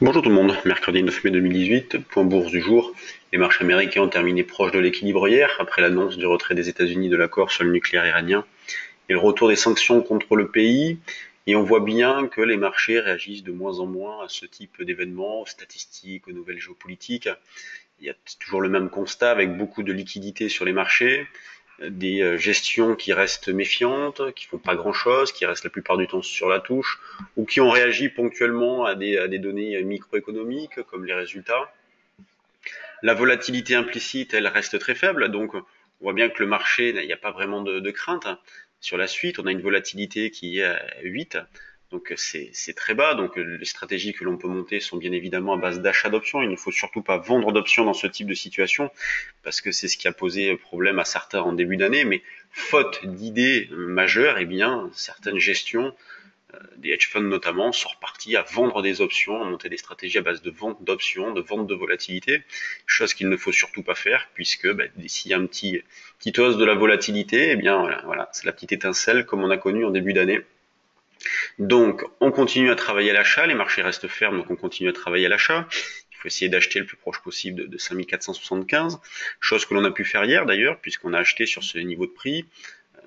Bonjour tout le monde, mercredi 9 mai 2018, point bourse du jour. Les marchés américains ont terminé proche de l'équilibre hier, après l'annonce du retrait des États-Unis de l'accord sur le nucléaire iranien et le retour des sanctions contre le pays. Et on voit bien que les marchés réagissent de moins en moins à ce type d'événements, aux statistiques, aux nouvelles géopolitiques. Il y a toujours le même constat avec beaucoup de liquidités sur les marchés, des gestions qui restent méfiantes, qui font pas grand-chose, qui restent la plupart du temps sur la touche, ou qui ont réagi ponctuellement à des données microéconomiques comme les résultats. La volatilité implicite, elle reste très faible, donc on voit bien que le marché, il n'y a pas vraiment de crainte sur la suite. On a une volatilité qui est à 8, donc c'est très bas. Donc les stratégies que l'on peut monter sont bien évidemment à base d'achat d'options. Il ne faut surtout pas vendre d'options dans ce type de situation, parce que c'est ce qui a posé problème à certains en début d'année. Mais faute d'idées majeures, eh bien certaines gestions des hedge funds notamment sont repartis à vendre des options, à monter des stratégies à base de vente d'options, de vente de volatilité, chose qu'il ne faut surtout pas faire puisque s'il y a un petit hausse de la volatilité, eh bien voilà, c'est la petite étincelle comme on a connu en début d'année. Donc on continue à travailler à l'achat, les marchés restent fermes, donc on continue à travailler à l'achat. Il faut essayer d'acheter le plus proche possible de 5475, chose que l'on a pu faire hier d'ailleurs, puisqu'on a acheté sur ce niveau de prix,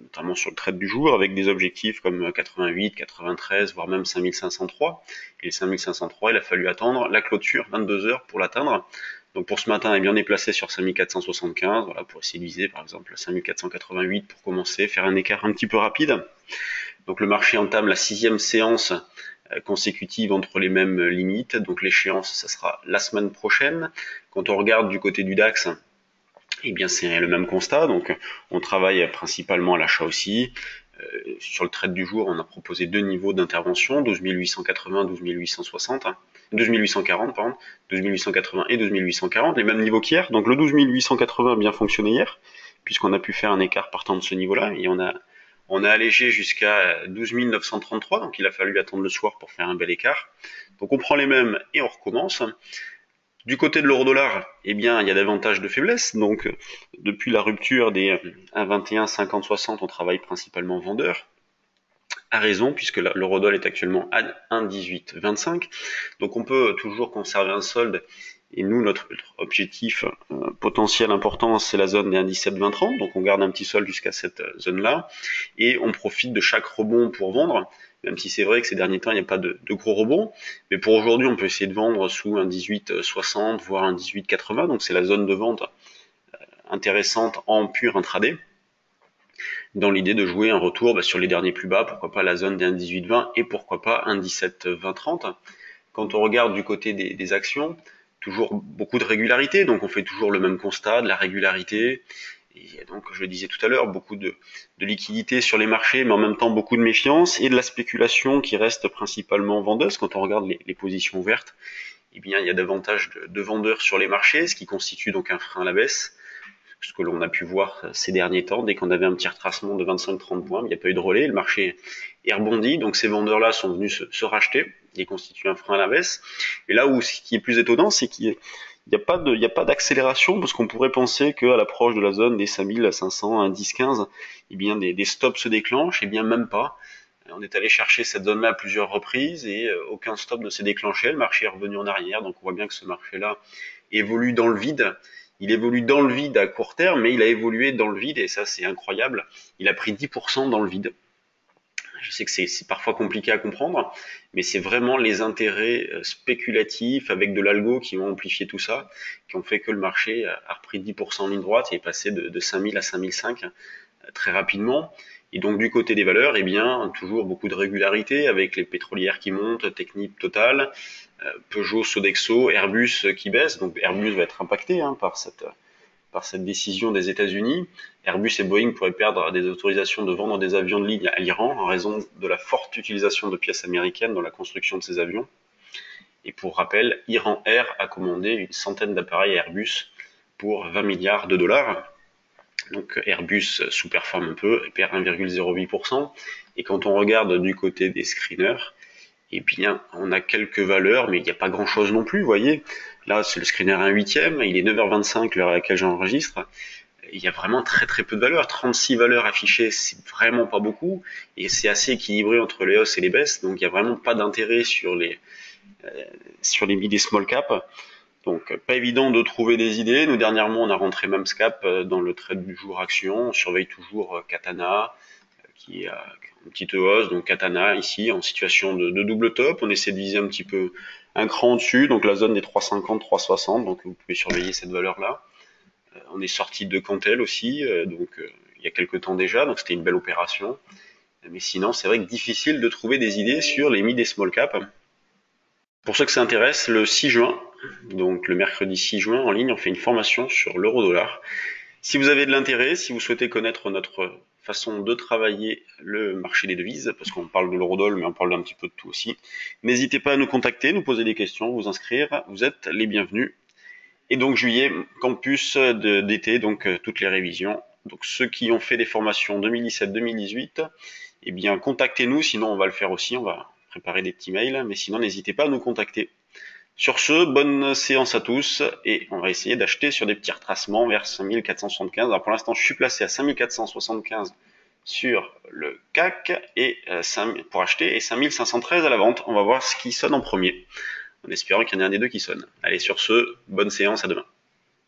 notamment sur le trade du jour, avec des objectifs comme 88, 93, voire même 5503. Et les 5503, il a fallu attendre la clôture 22 heures pour l'atteindre. Donc pour ce matin, on est bien déplacé sur 5475, voilà, pour essayer de viser par exemple 5488 pour commencer, faire un écart un petit peu rapide. Donc le marché entame la 6e séance consécutive entre les mêmes limites. Donc l'échéance, ça sera la semaine prochaine. Quand on regarde du côté du DAX, eh bien, c'est le même constat. Donc, on travaille principalement à l'achat aussi. Sur le trade du jour, on a proposé deux niveaux d'intervention, 12 880, 12 860, 12 840, pardon, 12 880 et 12 840, les mêmes niveaux qu'hier. Donc, le 12 880 a bien fonctionné hier, puisqu'on a pu faire un écart partant de ce niveau-là, et on a allégé jusqu'à 12 933, donc il a fallu attendre le soir pour faire un bel écart. Donc, on prend les mêmes et on recommence. Du côté de l'euro-dollar, eh bien, il y a davantage de faiblesse. Donc, depuis la rupture des 1,21, 50, 60, on travaille principalement vendeur. À raison, puisque l'euro-dollar est actuellement à 1,18, 25. Donc, on peut toujours conserver un solde. Et nous, notre objectif potentiel important, c'est la zone des 1,17, 20, 30. Donc, on garde un petit solde jusqu'à cette zone-là. Et on profite de chaque rebond pour vendre. Même si c'est vrai que ces derniers temps, il n'y a pas de gros rebonds. Mais pour aujourd'hui, on peut essayer de vendre sous un 18,60, voire un 18,80. Donc c'est la zone de vente intéressante en pur intraday. Dans l'idée de jouer un retour sur les derniers plus bas, pourquoi pas la zone des 1,18,20 et pourquoi pas un 17,20, 30. Quand on regarde du côté des actions, toujours beaucoup de régularité. Donc on fait toujours le même constat, de la régularité. Et donc, je le disais tout à l'heure, beaucoup de liquidité sur les marchés, mais en même temps beaucoup de méfiance et de la spéculation qui reste principalement vendeuse. Quand on regarde les positions ouvertes, eh bien, il y a davantage de vendeurs sur les marchés, ce qui constitue donc un frein à la baisse. Ce que l'on a pu voir ces derniers temps, dès qu'on avait un petit retracement de 25-30 points, il n'y a pas eu de relais, le marché est rebondi, donc ces vendeurs-là sont venus se racheter et constituent un frein à la baisse. Et là où ce qui est plus étonnant, c'est qu'il n'y a pas d'accélération, parce qu'on pourrait penser qu'à l'approche de la zone des 5500, 1, 10, 15, eh bien des stops se déclenchent, et bien même pas. On est allé chercher cette zone-là à plusieurs reprises et aucun stop ne s'est déclenché. Le marché est revenu en arrière, donc on voit bien que ce marché-là évolue dans le vide. Il évolue dans le vide à court terme, mais il a évolué dans le vide et ça c'est incroyable. Il a pris 10% dans le vide. Je sais que c'est parfois compliqué à comprendre, mais c'est vraiment les intérêts spéculatifs avec de l'algo qui ont amplifié tout ça, qui ont fait que le marché a repris 10% en ligne droite et est passé de 5000 à 5005 très rapidement. Et donc du côté des valeurs, eh bien toujours beaucoup de régularité avec les pétrolières qui montent, Technip, Total, Peugeot, Sodexo, Airbus qui baisse. Donc Airbus va être impacté par cette décision des États-Unis. Airbus et Boeing pourraient perdre des autorisations de vendre des avions de ligne à l'Iran en raison de la forte utilisation de pièces américaines dans la construction de ces avions. Et pour rappel, Iran Air a commandé une centaine d'appareils Airbus pour 20 milliards de dollars. Donc Airbus sous-performe un peu et perd 1,08%. Et quand on regarde du côté des screeners, eh bien, on a quelques valeurs, mais il n'y a pas grand-chose non plus, vous voyez. Là, c'est le screener 1/8, il est 9h25 l'heure à laquelle j'enregistre. Il y a vraiment très très peu de valeurs. 36 valeurs affichées, c'est vraiment pas beaucoup. Et c'est assez équilibré entre les hausses et les baisses. Donc il n'y a vraiment pas d'intérêt sur sur les mid et small cap. Donc pas évident de trouver des idées. Nous dernièrement on a rentré Mamscap dans le trade du jour action. On surveille toujours Katana qui a une petite hausse. Donc Katana ici en situation de double top. On essaie de viser un petit peu un cran au-dessus. Donc la zone des 3,50, 3,60. Donc vous pouvez surveiller cette valeur là. On est sorti de Cantel aussi. Il y a quelques temps déjà. Donc c'était une belle opération. Mais sinon c'est vrai que difficile de trouver des idées sur les mid et small cap. Pour ceux que ça intéresse, le 6 juin, donc le mercredi 6 juin, en ligne, on fait une formation sur l'euro-dollar. Si vous avez de l'intérêt, si vous souhaitez connaître notre façon de travailler le marché des devises, parce qu'on parle de l'euro-dollar, mais on parle d'un petit peu de tout aussi, n'hésitez pas à nous contacter, nous poser des questions, vous inscrire, vous êtes les bienvenus. Et donc juillet, campus d'été, donc toutes les révisions. Donc ceux qui ont fait des formations 2017-2018, eh bien contactez-nous, sinon on va le faire aussi, on va préparer des petits mails, mais sinon n'hésitez pas à nous contacter. Sur ce, bonne séance à tous, et on va essayer d'acheter sur des petits retracements vers 5475. Alors pour l'instant, je suis placé à 5475 sur le CAC et pour acheter et 5513 à la vente. On va voir ce qui sonne en premier, en espérant qu'il y en ait un des deux qui sonne. Allez, sur ce, bonne séance, à demain.